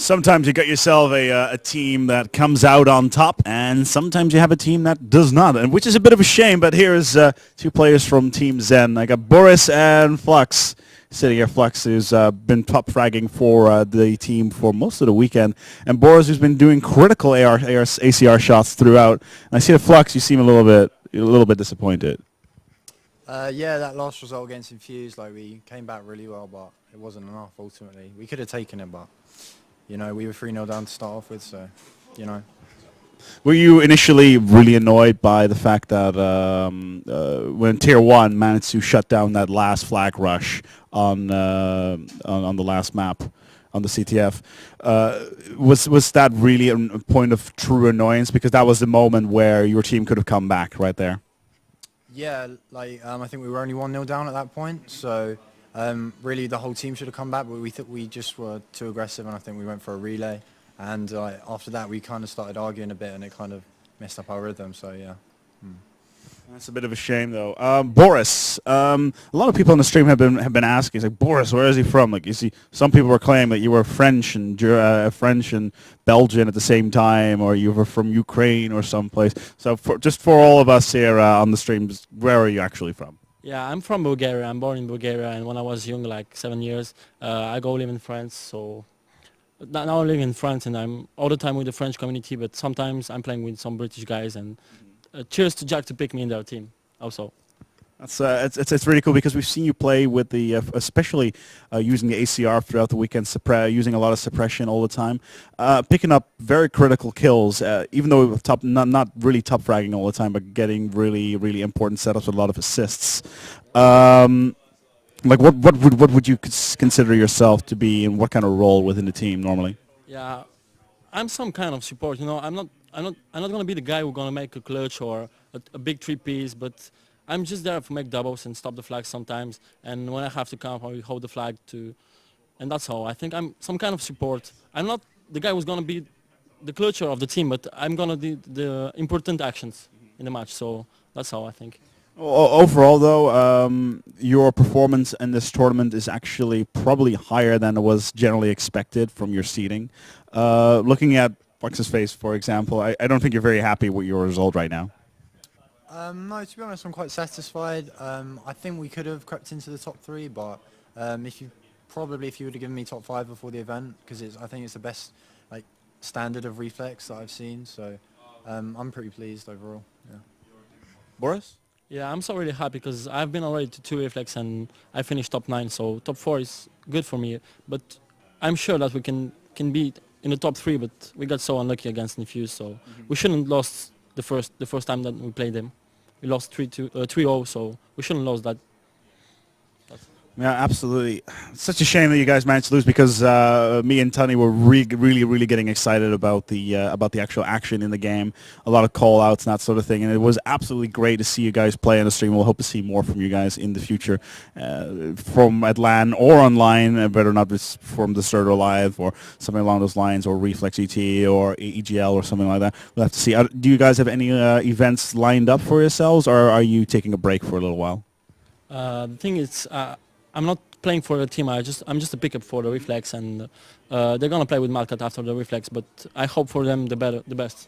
Sometimes you got yourself a team that comes out on top, and sometimes you have a team that does not, and which is a bit of a shame. But here is two players from Team Zen. I got Boris and Flux sitting here. Flux, who's been top fragging for the team for most of the weekend, and Boris, who's been doing critical ACR shots throughout. And I see the Flux. You seem a little bit disappointed. Yeah, that last result against Infused, like we came back really well, but it wasn't enough ultimately. We could have taken it, but you know, we were 3-0 down to start off with, so you know. Were you initially really annoyed by the fact that when Tier 1 managed to shut down that last flag rush on the last map on the CTF? Was that really a point of true annoyance, because that was the moment where your team could have come back right there? Yeah, like I think we were only 1-0 down at that point, so really the whole team should have come back, but we thought we just were too aggressive, and I think we went for a relay. And after that, we kind of started arguing a bit, and it kind of messed up our rhythm. So yeah. That's a bit of a shame, though. Boris, a lot of people on the stream have been asking, like, Boris, where is he from? Like, you see, some people were claiming that you were French and Belgian at the same time, or you were from Ukraine or someplace. So just for all of us here on the stream, where are you actually from? Yeah, I'm from Bulgaria. I'm born in Bulgaria, and when I was young, like 7 years, I go live in France. So now I live in France, and I'm all the time with the French community, but sometimes I'm playing with some British guys, and cheers to Jack to pick me in their team also. It's really cool, because we've seen you play with the, especially using the ACR throughout the weekend, using a lot of suppression all the time, picking up very critical kills, even though not really top fragging all the time, but getting really important setups with a lot of assists. Like what would you consider yourself to be, and what kind of role within the team normally? Yeah, I'm some kind of support. You know, I'm not gonna be the guy who's gonna make a clutch or a big 3-piece, but I'm just there to make doubles and stop the flag sometimes. And when I have to camp, I hold the flag too, and that's all. I think I'm some kind of support. I'm not the guy who's gonna be the clutcher of the team, but I'm gonna do the important actions in the match. So that's how I think. Overall, though, your performance in this tournament is actually probably higher than it was generally expected from your seeding. Looking at Flux's face, for example, I don't think you're very happy with your result right now. No, to be honest, I'm quite satisfied. I think we could have crept into the top 3, but if you would have given me top 5 before the event, because I think it's the best like standard of Reflex that I've seen. So I'm pretty pleased overall. Yeah. Boris? Yeah, I'm so really happy because I've been already to 2 Reflex and I finished top 9, so top 4 is good for me. But I'm sure that we can be in the top 3, but we got so unlucky against Infuse, so we shouldn't have lost the first time that we played them. We lost 3-0, so we shouldn't have lost that. Yeah, absolutely. It's such a shame that you guys managed to lose, because me and Tony were really getting excited about the actual action in the game. A lot of call-outs and that sort of thing, and it was absolutely great to see you guys play on the stream. We'll hope to see more from you guys in the future, from at LAN or online, whether or not it's from the Sturdo Live or something along those lines, or Reflex GT or EGL or something like that. We'll have to see. Do you guys have any events lined up for yourselves, or are you taking a break for a little while? The thing is, I'm not playing for a team. I'm just a pickup for the Reflex, and they're gonna play with Malkat after the Reflex. But I hope for them the best.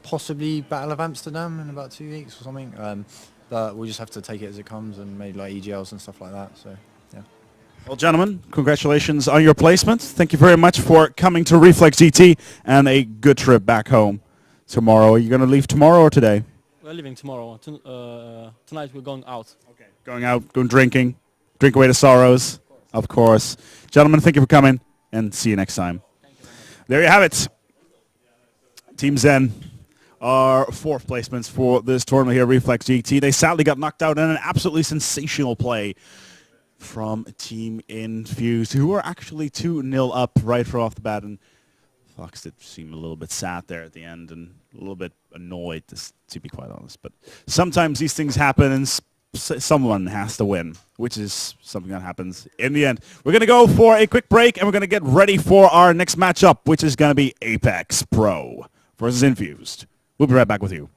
Possibly Battle of Amsterdam in about 2 weeks or something. But we'll just have to take it as it comes, and maybe like EGLs and stuff like that. So yeah. Well, gentlemen, congratulations on your placement. Thank you very much for coming to Reflex GT, and a good trip back home tomorrow. Are you gonna leave tomorrow or today? We're leaving tomorrow. Tonight we're going out. Okay. Going out, going drinking, drink away the sorrows, of course. Gentlemen, thank you for coming, and see you next time. There you have it. Team Zen are 4th placements for this tournament here, Reflex GT. They sadly got knocked out in an absolutely sensational play from Team Infused, who were actually 2-0 up right from off the bat, and Fox did seem a little bit sad there at the end, and a little bit annoyed, to be quite honest. But sometimes these things happen, and someone has to win, which is something that happens in the end. We're going to go for a quick break, and we're going to get ready for our next matchup, which is going to be Apex Pro versus Infused. We'll be right back with you.